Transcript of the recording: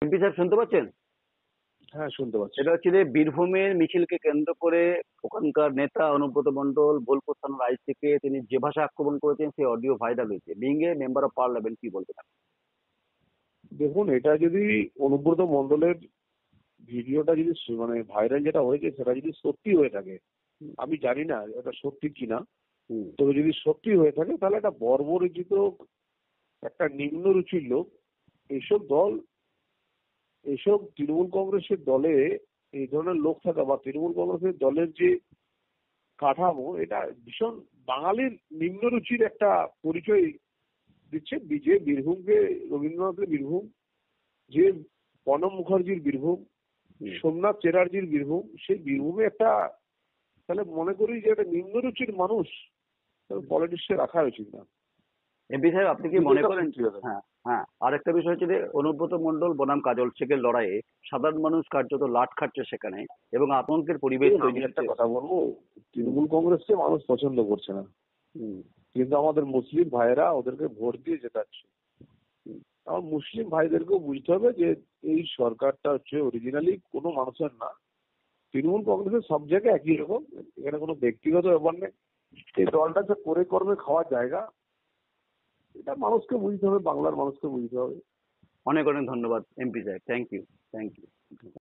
MP সাহেব শুনতে পাচ্ছেন? হ্যাঁ, শুনতে পাচ্ছি। এটা হচ্ছে যে বীরভূমের মিছিলকে কেন্দ্র করে ওখানকার নেতা অনুব্রত মণ্ডল বোলপুর থানার আইসিকে তিনি যে ভাষা আক্রমণ করেছেন সেই অডিও ভাইরাল হয়েছে। Being a member of parliament কি বলবেন আপনি? দেখুন, এটা যদি অনুব্রত মণ্ডলের ভিডিওটা যদি মানে ভাইরাল যেটা হয়েছে সেটা যদি সত্যি হয়ে থাকে, আমি জানি না এটা সত্যি কিনা, তবে যদি সত্যি হয়ে থাকে তাহলে একটা বর্বরচিত একটা নিম্নরুচির লোক এইসব দল, এইসব তৃণমূল কংগ্রেসের দলে এই ধরনের লোক থাকা বা তৃণমূল কংগ্রেসের দলের যে কাঠামো, এটা ভীষণ বাঙালির নিম্নরুচির একটা পরিচয় দিচ্ছে। যে বীরভূমকে, রবীন্দ্রনাথের বীরভূম, যে প্রণব মুখার্জির বীরভূম, সোমনাথ চ্যাটার্জির বীরভূম, সেই বীরভূমে একটা, তাহলে মনে করি যে একটা নিম্নরুচির মানুষ পলিটিক্সে রাখা উচিত না। এমপি সাহেব আপনি কি মনে করেন? সত্যি কথা। হ্যাঁ, হ্যাঁ, আরেকটা বিষয় হচ্ছে যে অনুব্রত মণ্ডল বনাম কাজল শেখের লড়াইয়ে সাধারণ মানুষ কার্যত লাট খাচ্ছে সেখানে এবং আতঙ্কের পরিবেশ দেখুন, তৈরি আমি একটা হচ্ছে। কথা বলবো, তৃণমূল কংগ্রেসকে মানুষ পছন্দ করছে না, কিন্তু আমাদের মুসলিম ভাইয়েরা ওদেরকে ভোট দিয়ে জেতাচ্ছে। আমার মুসলিম ভাইদেরকেও বুঝতে হবে যে এই সরকারটা হচ্ছে অরিজিনালি কোনো মানুষের না। তৃণমূল কংগ্রেসের সব জায়গায় একই রকম, এখানে কোনো ব্যক্তিগত ব্যাপার নেই। এই দলটা যে করে কর্মে খাওয়ার জায়গা, এটা মানুষকে বুঝতে হবে, বাংলার মানুষকে বুঝতে হবে। অনেক অনেক ধন্যবাদ এমপি সাহেব। Thank you. Thank you.